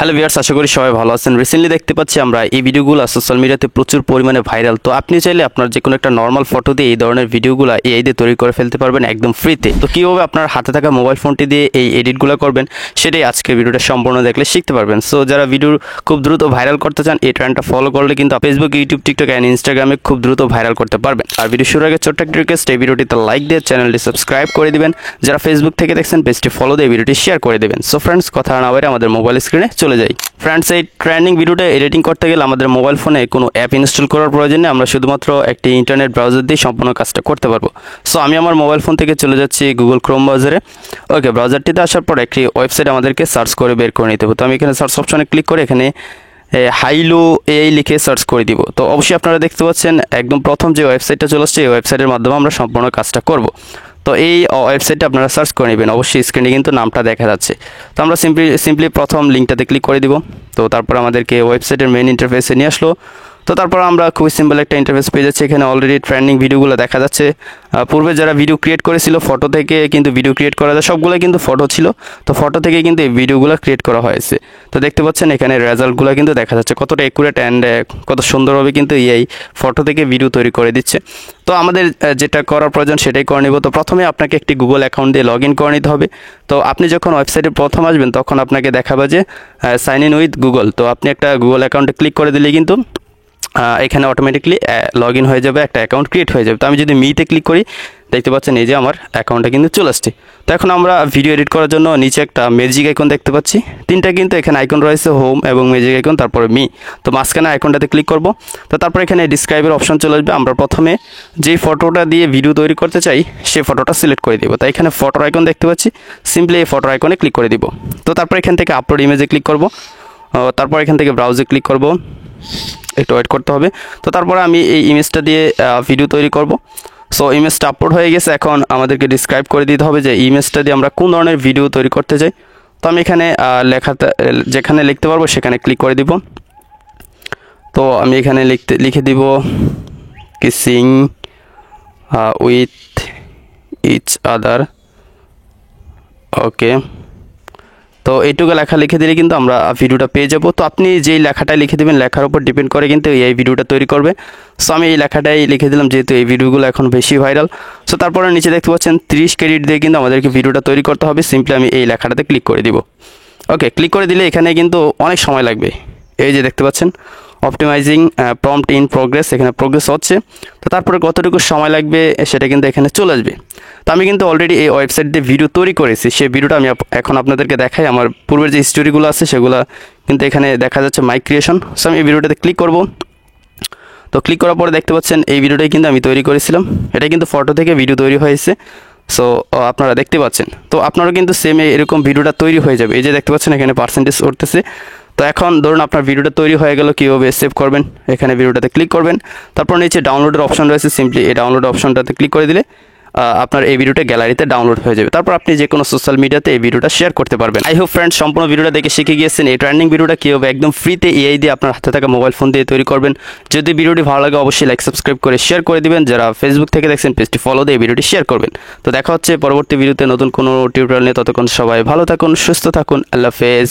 Hello viewers, আশা করি সবাই ভালো আছেন। রিসেন্টলি দেখতে পাচ্ছি আমরা এই ভিডিওগুলো সোশ্যাল মিডিয়াতে প্রচুর পরিমাণে ভাইরাল। তো আপনি চাইলে আপনার যে কোনো একটা নর্মাল ফটো দিয়ে এই ধরনের ভিডিওগুলো এআই দিয়ে তৈরি করে ফেলতে পারবেন একদম ফ্রিতে। তো কীভাবে আপনার হাতে থাকা মোবাইল ফোনটি দিয়ে এই এডিটগুলো করবেন সেটাই আজকে ভিডিওটা সম্পূর্ণ দেখলে শিখতে পারবেন। সো যারা ভিডিও খুব দ্রুত ভাইরাল করতে চান, এই ট্রেন্ডটা ফলো করলে কিন্তু ফেসবুক, ইউটিউব, টিকটক অ্যান্ড ইনস্টাগ্রামে খুব দ্রুত ভাইরাল করতে পারবেন। আর ভিডিও শুরুর আগে ছোট্ট একটা রিকোয়েস্ট, এই ভিডিওটিতে লাইক দিয়ে চ্যানেলটি সাবস্ক্রাইব করে দিবেন। যারা ফেসবুক থেকে দেখছেন পেজটি ফলো দিয়ে ভিডিওটি শেয়ার করে দেবেন। সো ফ্রেন্ডস, কথা না বাইরে আমাদের মোবাইল স্ক্রিনে চলে যাই। ফ্রেন্ডস, এই ট্রেন্ডিং ভিডিওটা এডিটিং করতে গেলে আমাদের মোবাইল ফোনে কোনো অ্যাপ ইনস্টল করার প্রয়োজন নেই। আমরা শুধুমাত্র একটি ইন্টারনেট ব্রাউজার দিয়ে সম্পূর্ণ কাজটা করতে পারবো। সো আমি আমার মোবাইল ফোন থেকে চলে যাচ্ছি গুগল ক্রোম ব্রাউজারে। ওকে, ব্রাউজারটিতে আসার পর একটি ওয়েবসাইট আমাদেরকে সার্চ করে বের করে নিতে হবে। তো আমি এখানে সার্চ অপশনে ক্লিক করে এখানে হাইলো এআই লিখে সার্চ করে দিব। তো অবশ্যই আপনারা দেখতে পাচ্ছেন একদম প্রথম যে ওয়েবসাইটটা চলে আসছে, এই ওয়েবসাইটের মাধ্যমে আমরা সম্পূর্ণ কাজটা করব। তো এই ওয়েবসাইটটা আপনারা সার্চ করে নেবেন। অবশ্যই স্ক্রিনে কিন্তু নামটা দেখা যাচ্ছে। তো আমরা সিম্পলি প্রথম লিঙ্কটাতে ক্লিক করে দিব। তো তারপর আমাদেরকে ওয়েবসাইটের মেইন ইন্টারফেসে নিয়ে আসলো। তো তারপর আমরা খুবই সিম্পল একটা ইন্টারফেস পেয়ে যাচ্ছি। এখানে অলরেডি ট্রেন্ডিং ভিডিওগুলো দেখা যাচ্ছে। পূর্বে যারা ভিডিও ক্রিয়েট করেছিল, ফটো থেকে কিন্তু ভিডিও ক্রিয়েট করা যায়, সবগুলো কিন্তু ফটো ছিল। তো ফটো থেকে কিন্তু এই ভিডিওগুলো ক্রিয়েট করা হয়েছে। তো দেখতে পাচ্ছেন এখানে রেজাল্টগুলো কিন্তু দেখা যাচ্ছে কতটা অ্যাকুরেট অ্যান্ড কত সুন্দরভাবে কিন্তু এই ফটো থেকে ভিডিও তৈরি করে দিচ্ছে। তো আমাদের যেটা করার প্রয়োজন সেটাই করে নেব। তো প্রথমে আপনাকে একটি গুগল অ্যাকাউন্ট দিয়ে লগ ইন করে নিতে হবে। তো আপনি যখন ওয়েবসাইটে প্রথম আসবেন তখন আপনাকে দেখাবে যে সাইন ইন উইথ গুগল। তো আপনি একটা গুগল অ্যাকাউন্টে ক্লিক করে দিলে কিন্তু এখানে অটোমেটিকলি লগ ইন হয়ে যাবে, একটা অ্যাকাউন্ট ক্রিয়েট হয়ে যাবে। তো আমি যদি মিতে ক্লিক করি, দেখতে পাচ্ছেন এই যে আমার অ্যাকাউন্টটা কিন্তু চলে আসছে। তো এখন আমরা ভিডিও এডিট করার জন্য নিচে একটা ম্যাজিক আইকন দেখতে পাচ্ছি। তিনটা কিন্তু এখানে আইকন রয়েছে, হোম এবং ম্যাজিক আইকন, তারপরে মি। তো মাঝখানে আইকনটাতে ক্লিক করব। তো তারপর এখানে ডিসক্রাইবের অপশন চলে আসবে। আমরা প্রথমে যেই ফটোটা দিয়ে ভিডিও তৈরি করতে চাই সেই ফটোটা সিলেক্ট করে দিব। তো এখানে ফটোর আইকন দেখতে পাচ্ছি, সিম্পলি এই ফটোর আইকনে ক্লিক করে দিব। তো তারপর এখান থেকে আপলোড ইমেজে ক্লিক করব। তারপর এখান থেকে ব্রাউজে ক্লিক করব, একটু ওয়েট করতে হবে। তো তারপরে আমি এই ইমেজটা দিয়ে ভিডিও তৈরি করব। সো ইমেজটা আপলোড হয়ে গেছে। এখন আমাদেরকে ডিসক্রাইব করে দিতে হবে যে ইমেজটা দিয়ে আমরা কোন ধরনের ভিডিও তৈরি করতে চাই। তো আমি এখানে যেখানে লিখতে পারবো সেখানে ক্লিক করে দিব। তো আমি এখানে লিখে দিব কিসিং উইথ ইচ আদার। ওকে, তো এইটুকু লেখা লিখে দিলে কিন্তু আমরা ভিডিওটা পেয়ে যাব। তো আপনি যেই লেখাটা লিখে দেবেন, লেখার উপর ডিপেন্ড করে কিন্তু এই ভিডিওটা তৈরি করবে। সো আমি এই লেখাটাই লিখে দিলাম, যেহেতু এই ভিডিওগুলো এখন বেশি ভাইরাল। সো তারপরে নিচে দেখতে পাচ্ছেন 30 ক্রেডিট দিয়ে কিন্তু আমাদেরকে ভিডিওটা তৈরি করতে হবে। সিম্পলি আমি এই লেখাটাতে ক্লিক করে দিব। ওকে, ক্লিক করে দিলে এখানে কিন্তু অনেক সময় লাগবে। এই যে দেখতে পাচ্ছেন অপটিমাইজিং প্রম্পট ইন প্রোগ্রেস, এখানে প্রোগ্রেস হচ্ছে। তো তারপরে কতটুকু সময় লাগবে সেটা কিন্তু এখানে চলে আসবে। তো আমি কিন্তু অলরেডি এই ওয়েবসাইট দিয়ে ভিডিও তৈরি করেছি, সেই ভিডিওটা আমি এখন আপনাদেরকে দেখাই। আমার পূর্বের যে স্টোরিগুলো আছে সেগুলো কিন্তু এখানে দেখা যাচ্ছে মাই ক্রিয়েশন। সো আমি এই ভিডিওটাতে ক্লিক করব। তো ক্লিক করার পরে দেখতে পাচ্ছেন এই ভিডিওটাই কিন্তু আমি তৈরি করেছিলাম। এটা কিন্তু ফটো থেকে ভিডিও তৈরি হয়েছে। সো আপনারা দেখতে পাচ্ছেন। তো আপনারও কিন্তু সেম এরকম ভিডিওটা তৈরি হয়ে যাবে। এই যে দেখতে পাচ্ছেন এখানে পার্সেন্টেজ উঠতেছে। তো এখন ধরুন আপনার ভিডিওটা তৈরি হয়ে গেল, কীভাবে সেভ করবেন, এখানে ভিডিওটাতে ক্লিক করবেন। তারপর নিচে ডাউনলোডের অপশন রয়েছে, সিম্পলি এই ডাউনলোড অপশনটাতে ক্লিক করে দিলে আপনার এই ভিডিওটা গ্যালারিতে ডাউনলোড হয়ে যাবে। তারপর আপনি যে কোনো সোশ্যাল মিডিয়াতে এই ভিডিওটা শেয়ার করতে পারবেন। আই হোপ ফ্রেন্ডস, সম্পূর্ণ ভিডিওটা দেখে শিখে গিয়েছেন এই ট্রেন্ডিং ভিডিওটা কীভাবে একদম ফ্রিতে এআই দিয়ে আপনার হাতে থাকা মোবাইল ফোন দিয়ে তৈরি করবেন। যদি ভিডিওটি ভালো লাগে অবশ্যই লাইক সাবস্ক্রাইব করে শেয়ার করে দিবেন। যারা ফেসবুক থেকে দেখছেন পেজটি ফলো দিয়ে ভিডিওটি শেয়ার করবেন। তো দেখা হচ্ছে পরবর্তী ভিডিওতে নতুন কোনো টিউটোরিয়াল নিয়ে। ততক্ষণ সবাই ভালো থাকুন, সুস্থ থাকুন। আল্লাহ হাফেজ।